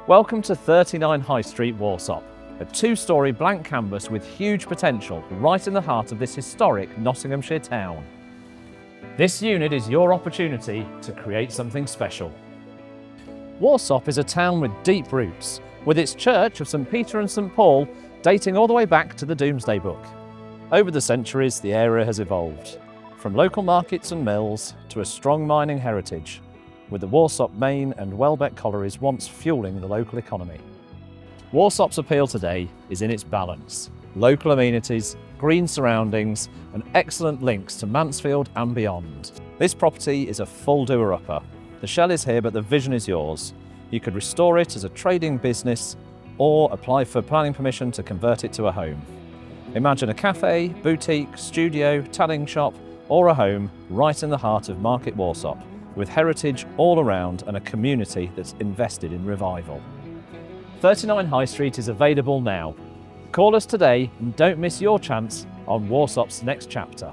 Welcome to 39 High Street, Warsop, a two-storey blank canvas with huge potential right in the heart of this historic Nottinghamshire town. This unit is your opportunity to create something special. Warsop is a town with deep roots, with its church of St Peter and St Paul dating all the way back to the Domesday Book. Over the centuries, the area has evolved, from local markets and mills to a strong mining heritage, with the Warsop Main and Welbeck collieries once fuelling the local economy. Warsop's appeal today is in its balance: local amenities, green surroundings and excellent links to Mansfield and beyond. This property is a full doer-upper. The shell is here but the vision is yours. You could restore it as a trading business or apply for planning permission to convert it to a home. Imagine a café, boutique, studio, tanning shop or a home right in the heart of Market Warsop, with heritage all around and a community that's invested in revival. 39 High Street is available now. Call us today and don't miss your chance on Warsop's next chapter.